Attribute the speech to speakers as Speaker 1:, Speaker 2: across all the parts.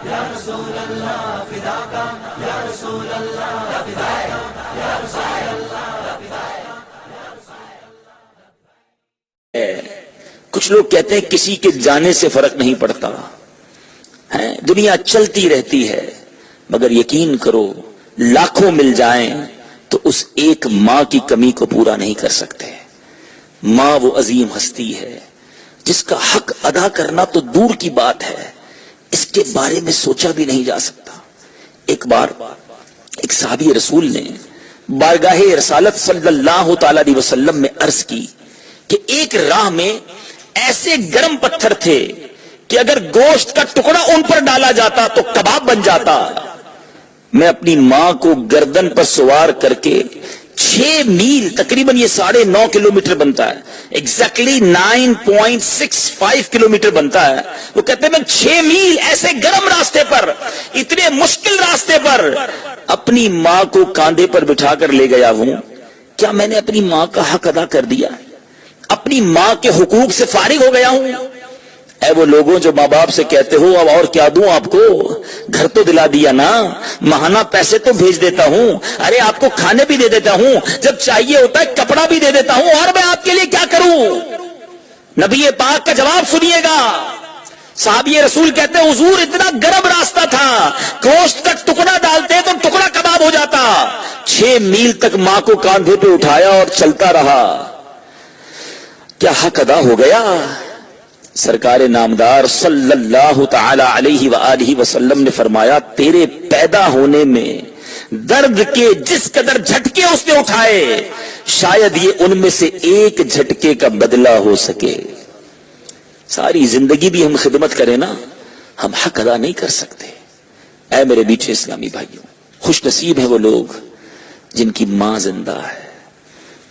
Speaker 1: یا رسول اللہ فداک یا رسول اللہ فداک یا رسول اللہ فداک۔
Speaker 2: کچھ لوگ کہتے ہیں کسی کے جانے سے فرق نہیں پڑتا ہے، دنیا چلتی رہتی ہے، مگر یقین کرو لاکھوں مل جائیں تو اس ایک ماں کی کمی کو پورا نہیں کر سکتے۔ ماں وہ عظیم ہستی ہے جس کا حق ادا کرنا تو دور کی بات ہے، اس کے بارے میں سوچا بھی نہیں جا سکتا۔ ایک بار ایک صحابی رسول نے بارگاہ رسالت صلی اللہ تعالی علیہ وسلم میں عرض کی کہ ایک راہ میں ایسے گرم پتھر تھے کہ اگر گوشت کا ٹکڑا ان پر ڈالا جاتا تو کباب بن جاتا۔ میں اپنی ماں کو گردن پر سوار کر کے 6 میل تقریباً یہ 9.5 کلومیٹر بنتا ہے، ایگزیکٹلی 9.65 کلومیٹر بنتا ہے۔ وہ کہتے ہیں میں 6 میل ایسے گرم راستے پر، اتنے مشکل راستے پر اپنی ماں کو کاندھے پر بٹھا کر لے گیا ہوں۔ کیا میں نے اپنی ماں کا حق ادا کر دیا؟ اپنی ماں کے حقوق سے فارغ ہو گیا ہوں؟ اے وہ لوگوں جو ماں باپ سے کہتے ہو اب اور کیا دوں آپ کو، گھر تو دلا دیا نا، ماہانہ پیسے تو بھیج دیتا ہوں، ارے آپ کو کھانے بھی دے دیتا ہوں، جب چاہیے ہوتا ہے کپڑا بھی دے دیتا ہوں، اور میں آپ کے لیے کیا کروں؟ نبی پاک کا جواب سنیے گا۔ صحابی رسول کہتے ہیں حضور اتنا گرم راستہ تھا، گوشت کا ٹکڑا ڈالتے تو ٹکڑا کباب ہو جاتا۔ 6 میل تک ماں کو کاندھے پہ اٹھایا اور چلتا رہا۔ کیا حق ادا ہو گیا؟ سرکار نامدار صلی اللہ تعالی علیہ وآلہ وسلم نے فرمایا تیرے پیدا ہونے میں درد کے جس قدر جھٹکے اس نے اٹھائے، شاید یہ ان میں سے ایک جھٹکے کا بدلہ ہو سکے۔ ساری زندگی بھی ہم خدمت کریں نا، ہم حق ادا نہیں کر سکتے۔ اے میرے میٹھے اسلامی بھائیوں، خوش نصیب ہیں وہ لوگ جن کی ماں زندہ ہے،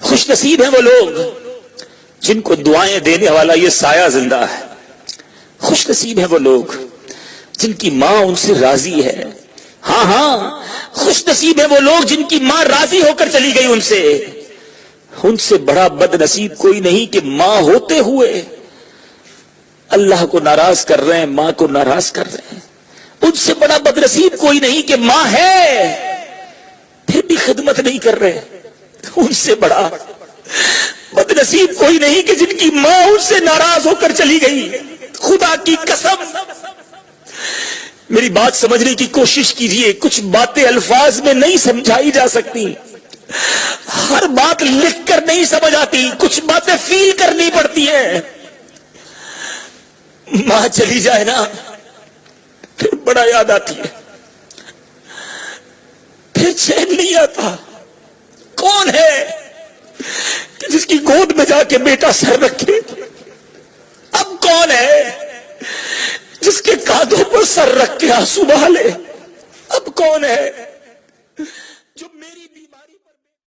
Speaker 2: خوش نصیب ہیں وہ لوگ جن کو دعائیں دینے والا یہ سایہ زندہ ہے، خوش نصیب ہیں وہ لوگ جن کی ماں ان سے راضی ہے۔ ہاں ہاں، خوش نصیب ہیں وہ لوگ جن کی ماں راضی ہو کر چلی گئی ان سے بڑا بد نصیب کوئی نہیں کہ ماں ہوتے ہوئے اللہ کو ناراض کر رہے ہیں، ماں کو ناراض کر رہے ہیں۔ ان سے بڑا بد نصیب کوئی نہیں کہ ماں ہے پھر بھی خدمت نہیں کر رہے۔ ان سے بڑا بد نصیب کوئی نہیں کہ جن کی ماں ان سے ناراض ہو کر چلی گئی۔ خدا کی قسم میری بات سمجھنے کی کوشش کیجئے، کچھ باتیں الفاظ میں نہیں سمجھائی جا سکتی، ہر بات لکھ کر نہیں سمجھ آتی، کچھ باتیں فیل کرنی پڑتی ہیں۔ ماں چلی جائے نا پھر بڑا یاد آتی ہے، پھر چین نہیں آتا۔ کون ہے کہ جس کی گود میں جا کے بیٹا سر رکھے؟ اب کون ہے جس کے کاندھوں پر سر رکھ کے آنسو بہا لے؟ اب کون ہے؟